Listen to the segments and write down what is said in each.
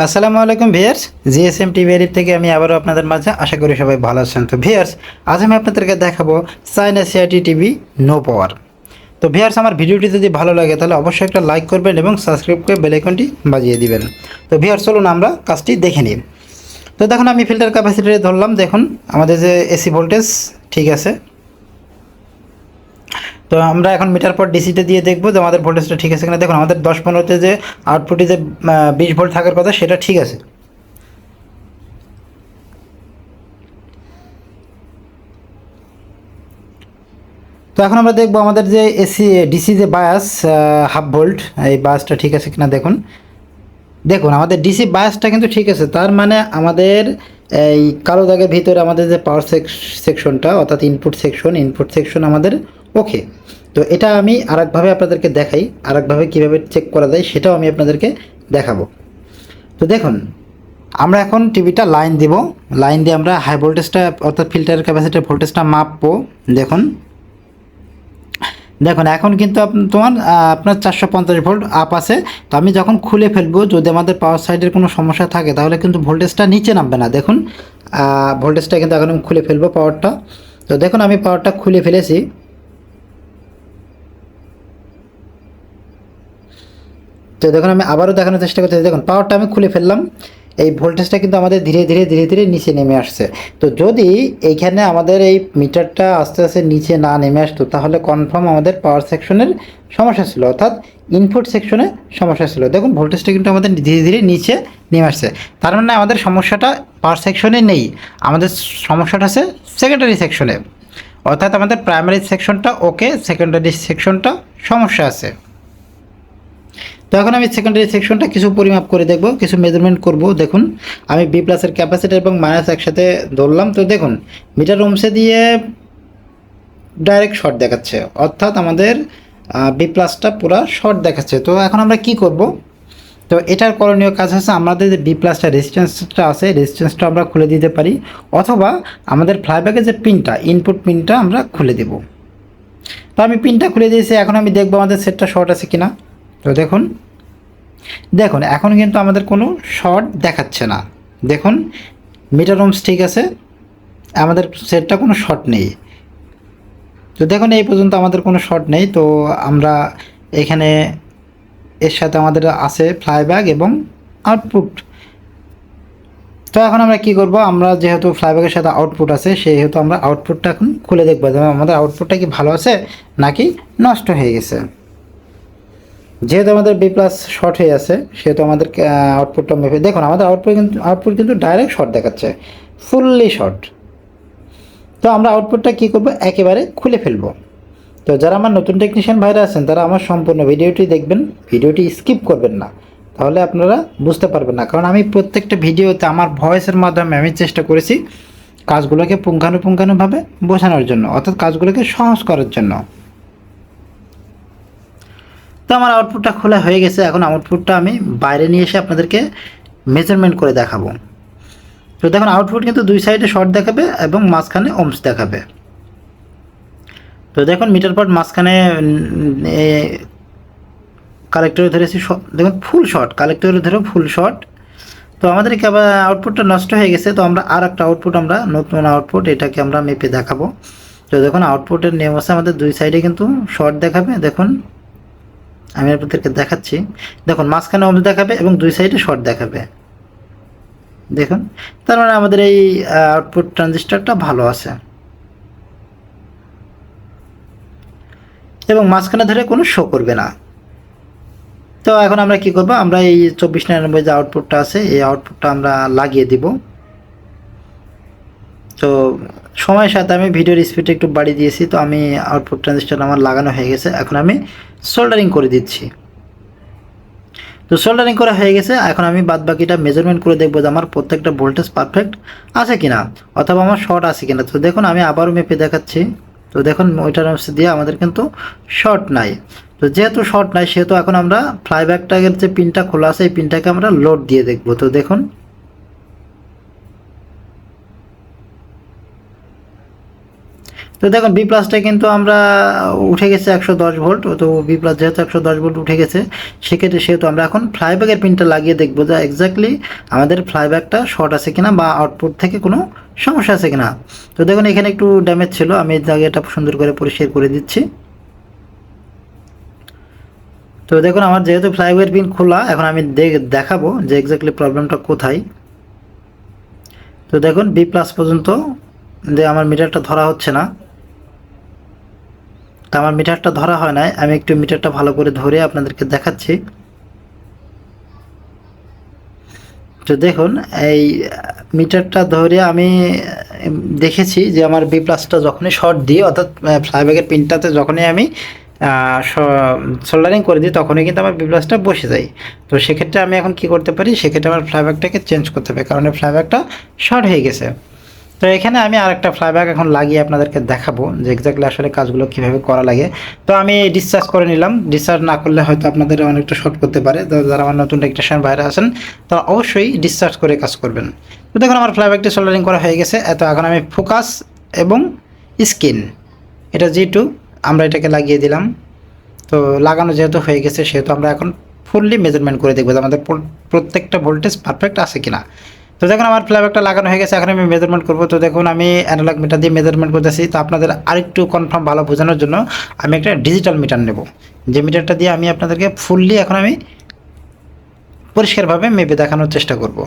আসসালামু আলাইকুম viewers, GSM TV এর থেকে আমি আবারও আপনাদের মাঝে আশা করি সবাই ভালো আছেন। তো ভিউয়ার্স, আজ আমি আপনাদেরকে দেখাবো China CRT TV no power. তো ভিউয়ার্স, আমার ভিডিওটি যদি ভালো লাগে তাহলে অবশ্যই একটা লাইক করবেন এবং সাবস্ক্রাইব করে বেল আইকনটি বাজিয়ে দিবেন। তো ভিউয়ার্স, চলুন আমরা কাজটি দেখে নিই। তো দেখুন, আমি ফিল্টার ক্যাপাসিটি ধরলাম। দেখুন আমাদের যে এসি ভোল্টেজ ঠিক আছে। তো আমরা এখন মিটার পর ডিসিতে দিয়ে দেখবো যে আমাদের ভোল্টেজটা ঠিক আছে কিনা। দেখুন আমাদের 10-15তে যে আউটপুটে যে 20 ভোল্ট থাকার কথা সেটা ঠিক আছে। তো এখন আমরা দেখবো আমাদের যে এসি ডিসি যে বায়াস 1/2 ভোল্ট, এই বায়াসটা ঠিক আছে কিনা। দেখুন দেখুন আমাদের ডিসি বায়াসটা কিন্তু ঠিক আছে। তার মানে আমাদের এই কালো দাগের ভিতরে আমাদের যে পাওয়ার সেকশনটা অর্থাৎ ইনপুট সেকশন আমাদের ওকে। তো এটা আমি আরেকভাবে আপনাদেরকে দেখাই, আরেকভাবে কীভাবে চেক করা যায় সেটাও আমি আপনাদেরকে দেখাবো। তো দেখুন, আমরা এখন টিভিটা লাইন দিব। লাইন দিয়ে আমরা হাই ভোল্টেজটা অর্থাৎ ফিল্টার ক্যাপাসিটির ভোল্টেজটা মাপবো। দেখুন দেখুন এখন কিন্তু আপনার 450 ভোল্ট আপ আছে। তো আমি যখন খুলে ফেলবো, যদি আমাদের পাওয়ার সাইডের কোনো সমস্যা থাকে তাহলে কিন্তু ভোল্টেজটা নিচে নামবে না। দেখুন ভোল্টেজটা কিন্তু এখন আমি খুলে ফেলবো পাওয়ারটা। তো দেখুন আমি পাওয়ারটা খুলে ফেলেছি। তো দেখুন আমি আবারও দেখানোর চেষ্টা করতেছি। দেখুন পাওয়ারটা আমি খুলে ফেললাম। এই ভোল্টেজটা কিন্তু আমাদের ধীরে ধীরে ধীরে ধীরে নিচে নেমে আসছে। তো যদি এইখানে আমাদের এই মিটারটা আস্তে আস্তে নিচে না নেমে আসতো তাহলে কনফার্ম আমাদের পাওয়ার সেকশনের সমস্যা ছিল, অর্থাৎ ইনপুট সেকশনে সমস্যা ছিল। দেখুন ভোল্টেজটা কিন্তু আমাদের ধীরে ধীরে নিচে নেমে আসছে। তার মানে আমাদের সমস্যাটা পাওয়ার সেকশনে নেই, আমাদের সমস্যাটা আছে সেকেন্ডারি সেকশনে। অর্থাৎ আমাদের প্রাইমারি সেকশনটা ওকে, সেকেন্ডারি সেকশনটা সমস্যা আছে। তো এখন আমি সেকেন্ডারি সেকশনটা কিছু পরিমাপ করে দেখব, কিছু মেজারমেন্ট করব। দেখুন আমি বি প্লাসের ক্যাপাসিটি এবং মাইনাস একসাথে ধরলাম। তো দেখুন মিটার ওমসে দিয়ে ডাইরেক্ট শর্ট দেখাচ্ছে, অর্থাৎ আমাদের বি প্লাসটা পুরো শর্ট দেখাচ্ছে। তো এখন আমরা কি করব? তো এটার করণীয় কাজ হচ্ছে আমাদের যে বি প্লাসটা রেজিস্ট্যান্সটা আছে, রেজিস্ট্যান্সটা আমরা খুলে দিতে পারি, অথবা আমাদের ফ্লাইব্যাকের যে পিনটা ইনপুট পিনটা আমরা খুলে দেব। তো আমি পিনটা খুলে দিয়েছি। এখন আমি দেখব আমাদের সেটটা শর্ট আছে কিনা। তো দেখুন দেখুন এখন কিন্তু আমাদের কোনো শর্ট দেখাচ্ছে না। দেখুন মিটার ওমস ঠিক আছে, আমাদের সেটটা কোনো শর্ট নেই। তো দেখুন এই পর্যন্ত আমাদের কোনো শর্ট নেই। তো আমরা এখানে এর সাথে আমাদের আছে ফ্লাইব্যাক এবং আউটপুট। তো এখন আমরা কি করব? আমরা যেহেতু ফ্লাইব্যাকের সাথে আউটপুট আছে সেহেতু আমরা আউটপুটটা এখন খুলে দেখব যে আমাদের আউটপুটটা কি ভালো আছে নাকি নষ্ট হয়ে গেছে। যেহেতু আমাদের বি প্লাস শর্ট হয়ে আছে সেহেতু আমাদের আউটপুটটা মেপে দেখুন আমাদের আউটপুট কিন্তু ডাইরেক্ট শর্ট দেখাচ্ছে, ফুললি শর্ট। তো আমরা আউটপুটটা কী করব? একেবারে খুলে ফেলবো। তো যারা আমার নতুন টেকনিশিয়ান ভাইরা আছেন তারা আমার সম্পূর্ণ ভিডিওটি দেখবেন, ভিডিওটি স্কিপ করবেন না, তাহলে আপনারা বুঝতে পারবেন না। কারণ আমি প্রত্যেকটা ভিডিওতে আমার ভয়েসের মাধ্যমে আমি চেষ্টা করেছি কাজগুলোকে পুঙ্খানুপুঙ্খানুভাবে বোঝানোর জন্য, অর্থাৎ কাজগুলোকে সহজ করার জন্য। তো আমার আউটপুটটা খোলা হয়ে গেছে। এখন আউটপুটটা আমি বাইরে নিয়ে এসে আপনাদেরকে মেজারমেন্ট করে দেখাবো। তো দেখুন আউটপুট কিন্তু দুই সাইডে শর্ট দেখাবে এবং মাঝখানে ওমস দেখাবে। তো দেখুন মিটার পট মাঝখানে কালেক্টরে ধরেছি, দেখুন ফুল শর্ট, কালেক্টরে ধরে ফুল শর্ট। তো আমাদের আউটপুটটা নষ্ট হয়ে গেছে। তো আমরা আর একটা আউটপুট, আমরা নতুন আউটপুট এটাকে আমরা মেপে দেখাবো। তো দেখুন আউটপুটের নিয়ম আছে, আমাদের দুই সাইডে কিন্তু শর্ট দেখাবে। দেখুন আমি আপনাদেরকে দেখাচ্ছি। দেখুন মাঝখানে ওমস দেখাবে এবং দুই সাইডে শর্ট দেখাবে। দেখুন তার মানে আমাদের এই আউটপুট ট্রানজিস্টরটা ভালো আছে এবং মাঝখানে ধরে কোনো শো করবে না। তো এখন আমরা কি করব? আমরা এই 2499 যে আউটপুটটা আছে এই আউটপুটটা আমরা লাগিয়ে দিব। তো সময়ের সাথে আমি ভিডিওর স্পিডটা একটু বাড়িয়ে দিয়েছি। তো আমি আউটপুট ট্রানজিস্টর আমার লাগানো হয়ে গেছে। এখন আমি সোল্ডারিং করে দিচ্ছি। তো সোল্ডারিং করা হয়ে গেছে। এখন আমি বাদ বাকিটা মেজারমেন্ট করে দেখবো যে আমার প্রত্যেকটা ভোল্টেজ পারফেক্ট আছে কিনা, অথবা আমার শর্ট আছে কিনা। তো দেখুন আমি আবারও মেপে দেখাচ্ছি। তো দেখুন ওইটার দিয়ে আমাদের কিন্তু শর্ট নাই। তো যেহেতু শর্ট নাই সেহেতু এখন আমরা ফ্লাইব্যাকটার যে পিনটা খোলা আছে এই পিনটাকে আমরা লোড দিয়ে দেখব। তো দেখুন তো দেখুন বি প্লাসটা কিন্তু আমরা উঠে গেছে 110 ভোল্ট। তো বি প্লাস যেহেতু 110 ভোল্ট উঠে গেছে, সেক্ষেত্রে সেহেতু আমরা এখন ফ্লাইব্যাকের পিনটা লাগিয়ে দেখবো যে এক্স্যাক্টলি আমাদের ফ্লাইব্যাকটা শর্ট আছে কিনা বা আউটপুট থেকে কোনো সমস্যা আছে কিনা। তো দেখুন এখানে একটু ড্যামেজ ছিল, আমি এই জায়গাটা সুন্দর করে পরিষ্কার করে দিচ্ছি। তো দেখুন আমার যেহেতু ফ্লাইব্যাকের পিন খোলা, এখন আমি দেখাবো যে এক্স্যাক্টলি প্রবলেমটা কোথায়। তো দেখুন বি প্লাস পর্যন্ত যে আমার মিটারটা ধরা হচ্ছে না। তো আমার মিটারটা ধরা হয় নাই, আমি একটু মিটারটা ভালো করে ধরে আপনাদেরকে দেখাচ্ছি। তো দেখুন এই মিটারটা ধরে আমি দেখেছি যে আমার বি প্লাসটা যখনই শর্ট দিই, অর্থাৎ ফ্লাইব্যাকের পিনটাতে যখনই আমি সোল্ডারিং করে দিই, তখনই কিন্তু আমার বি প্লাসটা বসে যায়। তো সেক্ষেত্রে আমি এখন কি করতে পারি, সেক্ষেত্রে আমার ফ্লাইব্যাকটাকে চেঞ্জ করতে হবে, কারণ এই ফ্লাইব্যাকটা শর্ট হয়ে গেছে। তো এখানে আমি আরেকটা ফ্লাইব্যাক এখন লাগিয়ে আপনাদেরকে দেখাবো যে এক্স্যাক্টলি আসলে কাজগুলো কীভাবে করা লাগে। তো আমি ডিসচার্জ করে নিলাম, ডিসচার্জ না করলে হয়তো আপনাদের অনেকটা শর্ট করতে পারে। তো যারা আমার নতুন টেকনিশিয়ান বাইরে আছেন তারা অবশ্যই ডিসচার্জ করে কাজ করবেন। তো দেখুন আমার ফ্লাইব্যাকটি সোল্ডারিং করা হয়ে গেছে। তো এখন আমি ফোকাস এবং স্কিন, এটা G2 আমরা এটাকে লাগিয়ে দিলাম। তো লাগানো যেহেতু হয়ে গেছে, সেহেতু আমরা এখন ফুললি মেজারমেন্ট করে দেখবো যে আমাদের প্রত্যেকটা ভোল্টেজ পারফেক্ট আছে কিনা। তো দেখুন আমার ফ্লাইব্যাকটা লাগানো হয়ে গেছে, এখন আমি মেজারমেন্ট করবো। তো দেখুন আমি অ্যানালগ মিটার দিয়ে মেজারমেন্ট করতেছি। তো আপনাদের আরেকটু কনফার্ম ভালো বোঝানোর জন্য আমি একটা ডিজিটাল মিটার নেব, যে মিটারটা দিয়ে আমি আপনাদেরকে ফুললি এখন আমি পরিষ্কারভাবে মেপে দেখানোর চেষ্টা করব।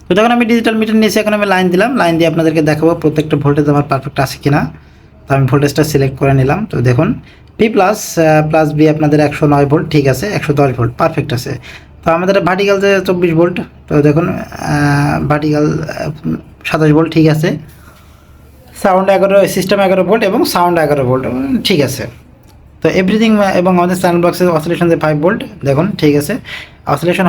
তো দেখুন আমি ডিজিটাল মিটার নিয়েছি, এখন আমি লাইন দিলাম, লাইন দিয়ে আপনাদেরকে দেখাবো প্রত্যেকটা ভোল্টেজ আমার পারফেক্ট আছে কিনা। তো আমি ভোল্টেজটা সিলেক্ট করে নিলাম। তো দেখুন পি প্লাস প্লাস বি আপনাদের 109 ভোল্ট, ঠিক আছে, 110 ভোল্ট পারফেক্ট আছে। তো আমাদের ভার্টিক্যাল যে 24 ভোল্ট, তো দেখুন ভার্টিক্যাল 27 ভোল্ট, ঠিক আছে। সাউন্ড 11, সিস্টেম 11 ভোল্ট এবং সাউন্ড 11 ভোল্ট, ঠিক আছে। তো এভরিথিং এবং আমাদের চ্যানেল বক্সের অসিলেশন যে 5 ভোল্ট, দেখুন ঠিক আছে, অসিলেশন